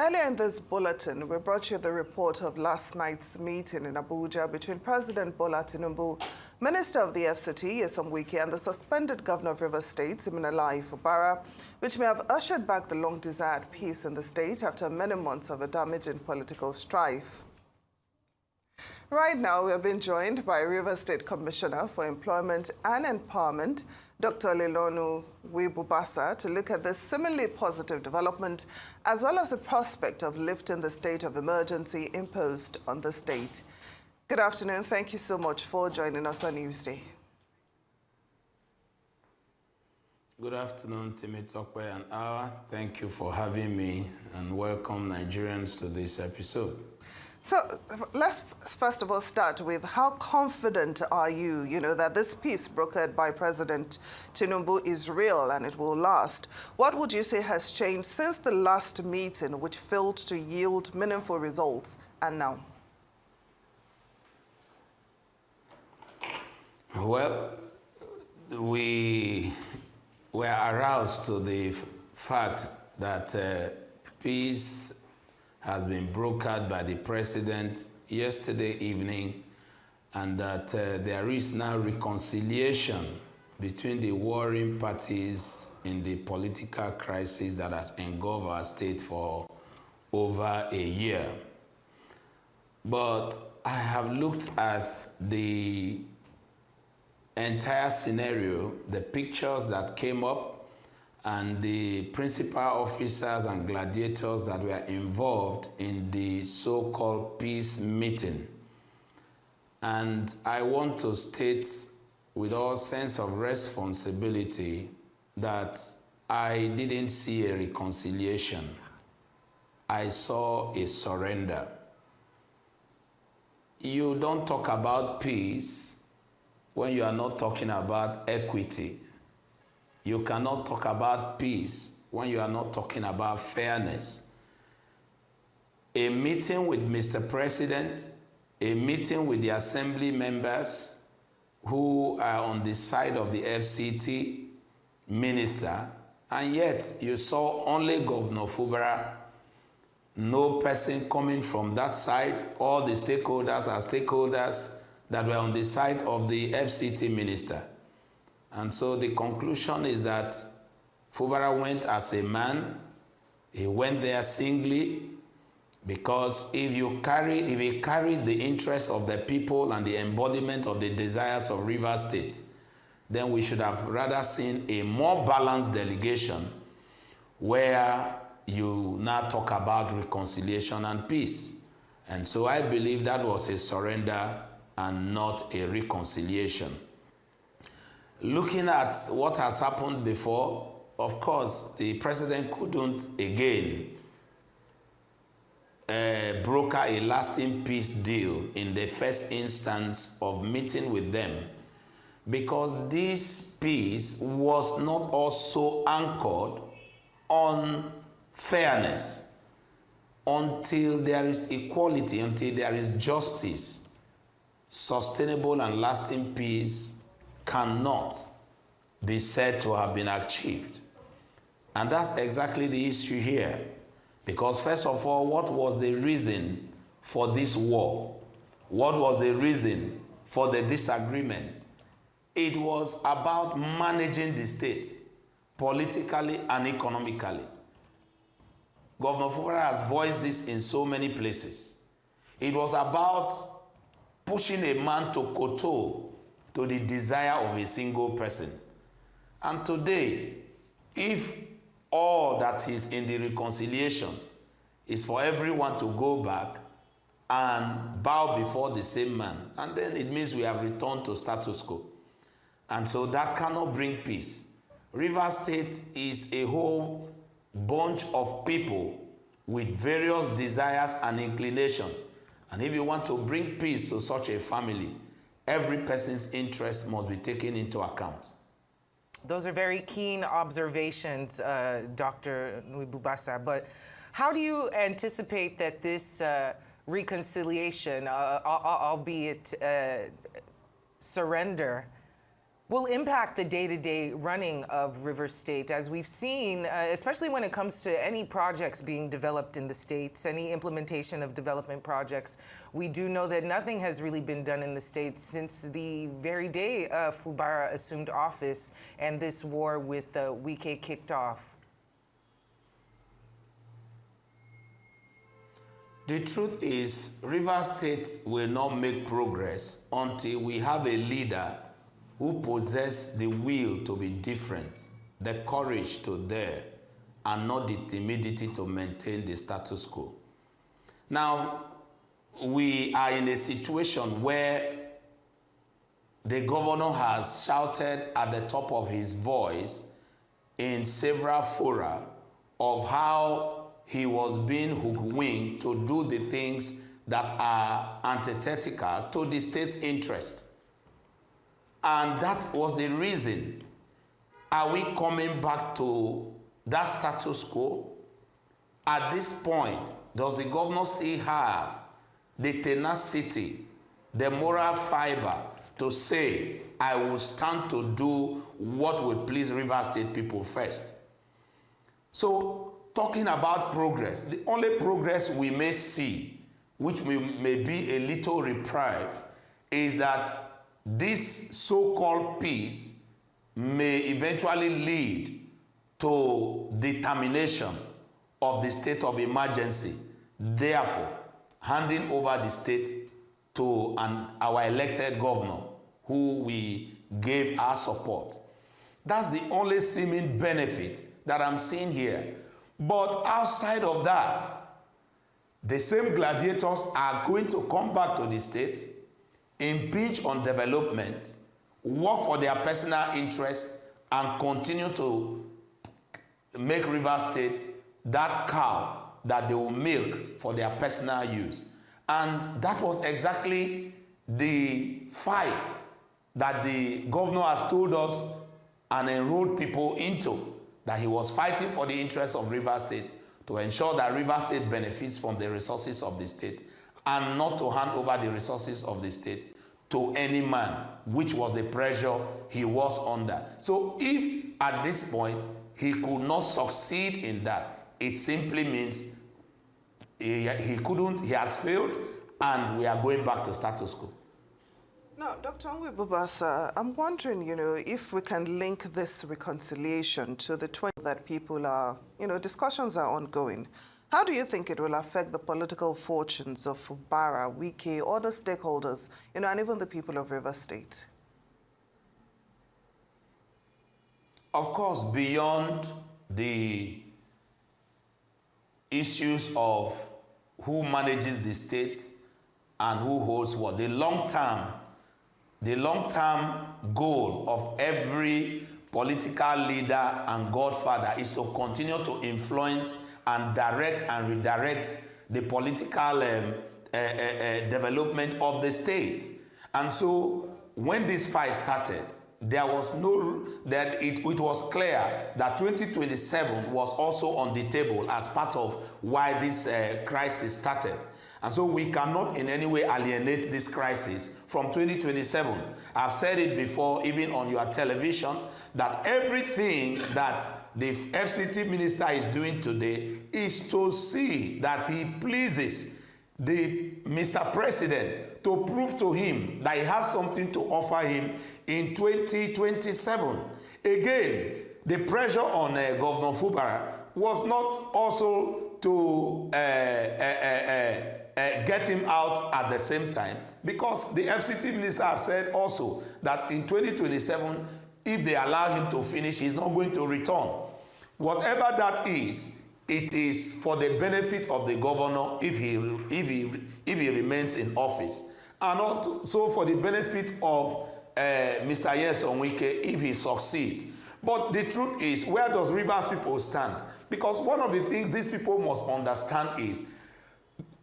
Earlier in this bulletin, we brought you the report of last night's meeting in Abuja between President Bola Tinubu, Minister of the FCT, Wike, and the suspended Governor of Rivers State, Fubara, which may have ushered back the long-desired peace in the state after many months of a damaging political strife. Right now, we are being joined by Rivers State Commissioner for Employment and Empowerment, Dr. Nwibubasa, to look at this seemingly positive development, as well as the prospect of lifting the state of emergency imposed on the state. Good afternoon. Thank you so much for joining us on Newsday. Good afternoon, Timitokwe and Awa. Thank you for having me and welcome Nigerians to this episode. So let's first of all start with how confident are you, that this peace brokered by President Tinubu is real and it will last? What would you say has changed since the last meeting, which failed to yield meaningful results, and now? Well, we were aroused to the fact that peace has been brokered by the president yesterday evening, and that there is now reconciliation between the warring parties in the political crisis that has engulfed our state for over a year. But I have looked at the entire scenario, the pictures that came up, and the principal officers and gladiators that were involved in the so-called peace meeting. And I want to state with all sense of responsibility that I didn't see a reconciliation. I saw a surrender. You don't talk about peace when you are not talking about equity. You cannot talk about peace when you are not talking about fairness. A meeting with Mr. President, a meeting with the assembly members who are on the side of the FCT minister, and yet you saw only Governor Fubara, no person coming from that side. All the stakeholders are stakeholders that were on the side of the FCT minister. And so the conclusion is that Fubara went as a man. He went there singly, because if he carried the interest of the people and the embodiment of the desires of Rivers State, then we should have rather seen a more balanced delegation where you now talk about reconciliation and peace. And so I believe that was a surrender and not a reconciliation. Looking at what has happened before, of course, the president couldn't again broker a lasting peace deal in the first instance of meeting with them, because this peace was not also anchored on fairness. Until there is equality, until there is justice, sustainable and lasting peace cannot be said to have been achieved. And that's exactly the issue here. Because first of all, what was the reason for this war? What was the reason for the disagreement? It was about managing the state politically and economically. Governor Fubara has voiced this in so many places. It was about pushing a man to kowtow to the desire of a single person. And today, if all that is in the reconciliation is for everyone to go back and bow before the same man, and then it means we have returned to status quo. And so that cannot bring peace. Rivers State is a whole bunch of people with various desires and inclinations. And if you want to bring peace to such a family, every person's interest must be taken into account. Those are very keen observations, Dr. Nwibubasa. But how do you anticipate that this reconciliation, albeit surrender, will impact the day-to-day running of River State, as we've seen, especially when it comes to any projects being developed in the states, any implementation of development projects. We do know that nothing has really been done in the states since the very day Fubara assumed office and this war with Wike kicked off. The truth is, River State will not make progress until we have a leader who possess the will to be different, the courage to dare, and not the timidity to maintain the status quo. Now, we are in a situation where the governor has shouted at the top of his voice in several fora of how he was being hook-winged to do the things that are antithetical to the state's interest. And that was the reason. Are we coming back to that status quo? At this point, does the governor still have the tenacity, the moral fiber to say, I will stand to do what will please River State people first? So, talking about progress, the only progress we may see, which may be a little reprieve, is that this so-called peace may eventually lead to the termination of the state of emergency, therefore handing over the state to our elected governor who we gave our support. That's the only seeming benefit that I'm seeing here. But outside of that, the same gladiators are going to come back to the state, impinge on development, work for their personal interest, and continue to make River State that cow that they will milk for their personal use. And that was exactly the fight that the governor has told us and enrolled people into, that he was fighting for the interests of River State to ensure that River State benefits from the resources of the state and not to hand over the resources of the state to any man, which was the pressure he was under. So if at this point he could not succeed in that, it simply means he has failed, and we are going back to status quo. Now, Dr. Nwibubasa, I'm wondering, if we can link this reconciliation to the 20 that people are, discussions are ongoing. How do you think it will affect the political fortunes of Fubara, Wike, other stakeholders, and even the people of River State? Of course, beyond the issues of who manages the state and who holds what, the long-term goal of every political leader and godfather is to continue to influence and direct and redirect the political development of the state. And so when this fight started, it was clear that 2027 was also on the table as part of why this crisis started. And so we cannot in any way alienate this crisis from 2027. I've said it before, even on your television, that everything that the FCT minister is doing today is to see that he pleases the Mr. President to prove to him that he has something to offer him in 2027. Again, the pressure on Governor Fubara was not also to get him out at the same time, because the FCT minister has said also that in 2027, if they allow him to finish, he's not going to return. Whatever that is, it is for the benefit of the governor if he remains in office, and also for the benefit of Mr. Nwike if he succeeds. But the truth is, where does Rivers people stand? Because one of the things these people must understand is,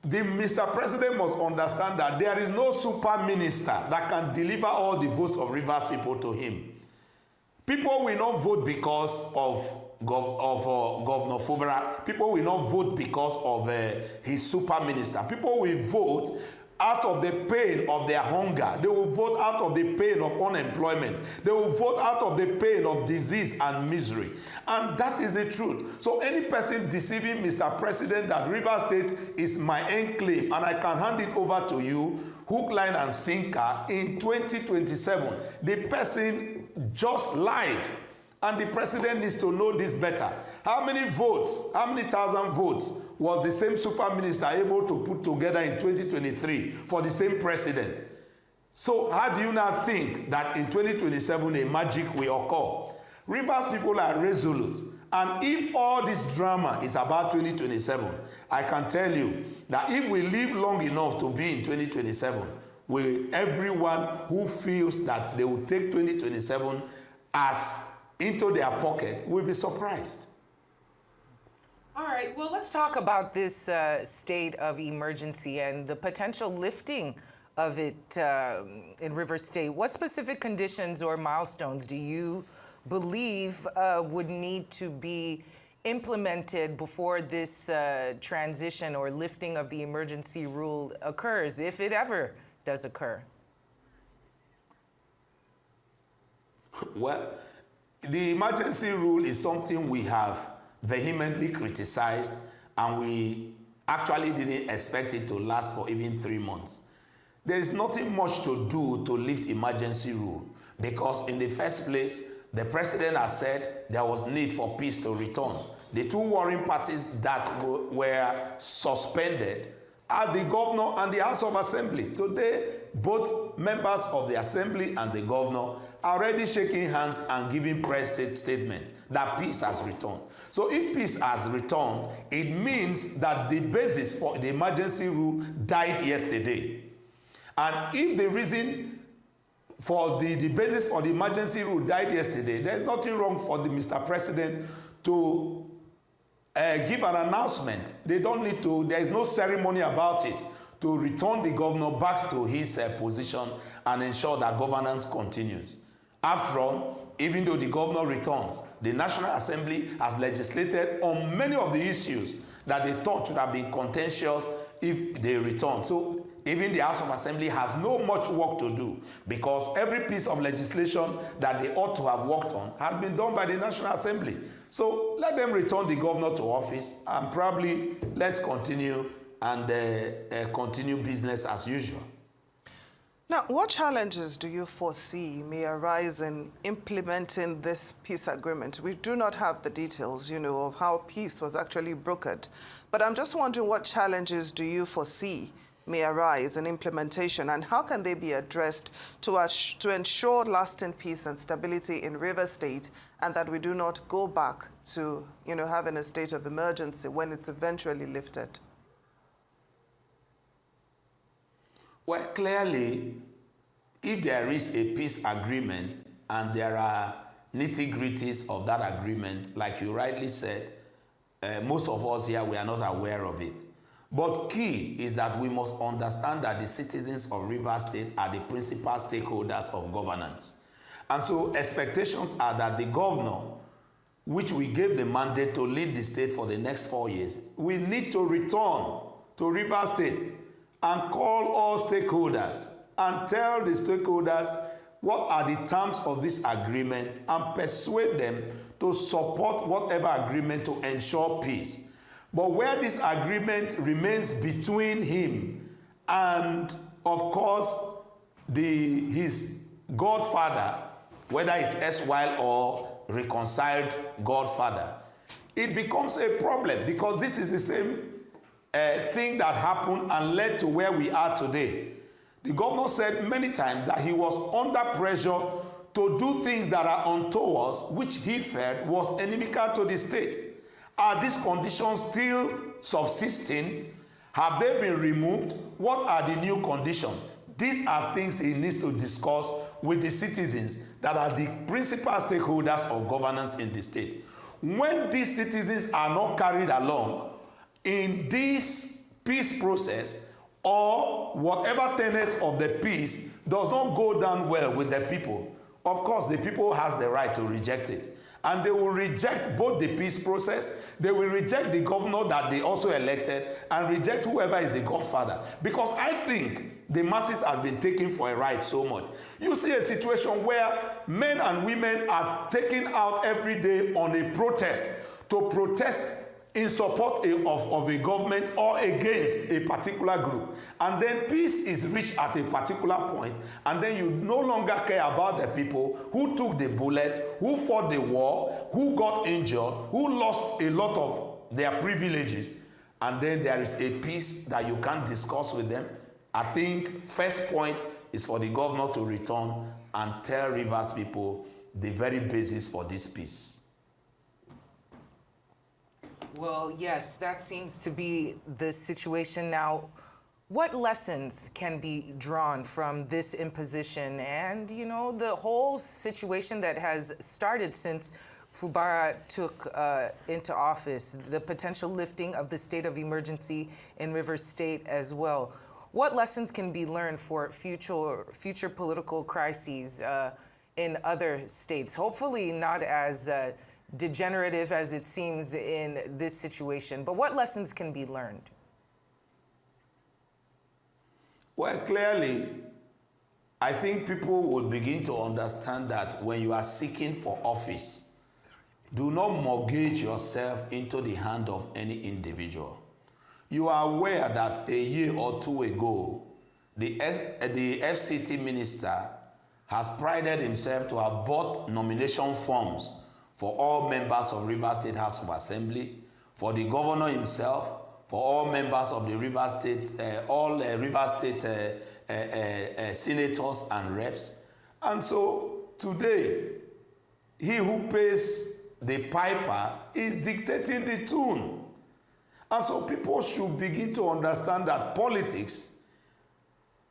Mr. President must understand that there is no super minister that can deliver all the votes of Rivers people to him. People will not vote because of Governor Fubara. People will not vote because of his super minister. People will vote out of the pain of their hunger. They will vote out of the pain of unemployment. They will vote out of the pain of disease and misery. And that is the truth. So any person deceiving Mr. President that Rivers State is my enclave and I can hand it over to you, hook, line, and sinker in 2027, the person just lied. And the president needs to know this better. How many votes, how many thousand votes was the same super minister able to put together in 2023 for the same president? So how do you now think that in 2027 a magic will occur? Rivers people are resolute. And if all this drama is about 2027, I can tell you that if we live long enough to be in 2027, everyone who feels that they will take 2027 as into their pocket will be surprised. All right, well, let's talk about this state of emergency and the potential lifting of it in Rivers State. What specific conditions or milestones do you believe would need to be implemented before this transition or lifting of the emergency rule occurs, if it ever does occur? Well, the emergency rule is something we have vehemently criticized, and we actually didn't expect it to last for even 3 months. There is nothing much to do to lift emergency rule because in the first place, the president has said there was need for peace to return. The two warring parties that were suspended are the governor and the House of Assembly. Today, both members of the Assembly and the governor are already shaking hands and giving press statements that peace has returned. So if peace has returned, it means that the basis for the emergency rule died yesterday. And if the reason for the basis for the emergency rule died yesterday, there's nothing wrong for the Mr. President to give an announcement. They don't need to, there is no ceremony about it, to return the governor back to his position and ensure that governance continues. After all, even though the governor returns, the National Assembly has legislated on many of the issues that they thought should have been contentious if they return. So even the House of Assembly has no much work to do because every piece of legislation that they ought to have worked on has been done by the National Assembly. So let them return the governor to office and probably let's continue and continue business as usual. Now, what challenges do you foresee may arise in implementing this peace agreement? We do not have the details, of how peace was actually brokered. But I'm just wondering what challenges do you foresee may arise in implementation and how can they be addressed to ensure lasting peace and stability in Rivers State and that we do not go back to, having a state of emergency when it's eventually lifted? Well, clearly, if there is a peace agreement and there are nitty-gritties of that agreement, like you rightly said, most of us here, we are not aware of it. But key is that we must understand that the citizens of Rivers State are the principal stakeholders of governance. And so expectations are that the governor, which we gave the mandate to lead the state for the next 4 years, we need to return to Rivers State and call all stakeholders and tell the stakeholders what are the terms of this agreement and persuade them to support whatever agreement to ensure peace. But where this agreement remains between him and, of course, his godfather, whether it's erstwhile or reconciled godfather, it becomes a problem because this is the same thing that happened and led to where we are today. The governor said many times that he was under pressure to do things that are untoward, which he felt was inimical to the state. Are these conditions still subsisting? Have they been removed? What are the new conditions? These are things he needs to discuss with the citizens that are the principal stakeholders of governance in the state. When these citizens are not carried along in this peace process, or whatever tenets of the peace does not go down well with the people, of course the people has the right to reject it. and they will reject both the peace process, they will reject the governor that they also elected, and reject whoever is a godfather. Because I think the masses has been taken for a ride so much. You see a situation where men and women are taken out every day on a protest to protest in support of a government or against a particular group. And then peace is reached at a particular point, and then you no longer care about the people who took the bullet, who fought the war, who got injured, who lost a lot of their privileges, and then there is a peace that you can't discuss with them. I think first point is for the governor to return and tell Rivers people the very basis for this peace. Well, yes, that seems to be the situation now. What lessons can be drawn from this imposition and, you know, the whole situation that has started since Fubara took into office, the potential lifting of the state of emergency in Rivers State as well? What lessons can be learned for future political crises in other states? Hopefully not as degenerative as it seems in this situation, but what lessons can be learned? Well, clearly, I think people will begin to understand that when you are seeking for office, do not mortgage yourself into the hand of any individual. You are aware that a year or two ago, the FCT minister has prided himself to have bought nomination forms for all members of Rivers State House of Assembly, for the governor himself, for all members of the Rivers State, Rivers State senators and reps. And so today, he who pays the piper is dictating the tune. And so people should begin to understand that politics,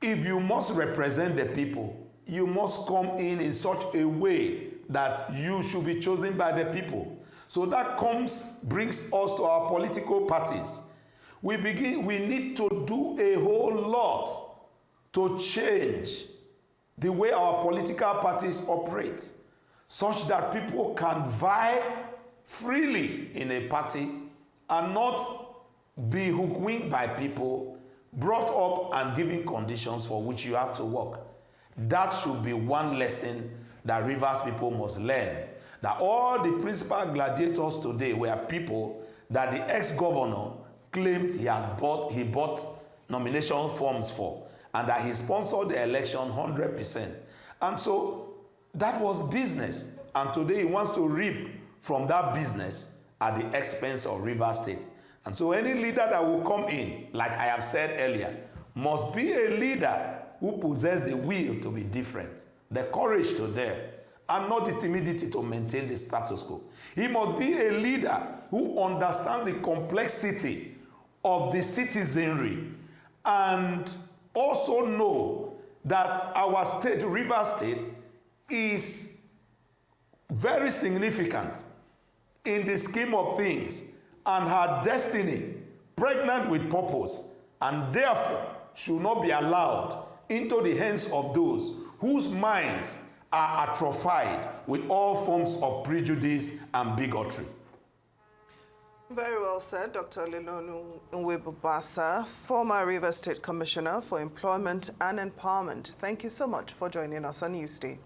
if you must represent the people, you must come in such a way that you should be chosen by the people. So that brings us to our political parties. We need to do a whole lot to change the way our political parties operate, such that people can vie freely in a party and not be hoodwinked by people, brought up and given conditions for which you have to work. That should be one lesson that Rivers people must learn. That all the principal gladiators today were people that the ex-governor claimed he bought nomination forms for, and that he sponsored the election 100%. And so that was business. And today he wants to reap from that business at the expense of Rivers State. And so any leader that will come in, like I have said earlier, must be a leader who possesses the will to be different, the courage to dare, and not the timidity to maintain the status quo. He must be a leader who understands the complexity of the citizenry and also know that our state, Rivers State, is very significant in the scheme of things and her destiny, pregnant with purpose, and therefore should not be allowed into the hands of those whose minds are atrophied with all forms of prejudice and bigotry. Very well said, Dr. Nwibubasa, former Rivers State Commissioner for Employment and Empowerment. Thank you so much for joining us on Newsday.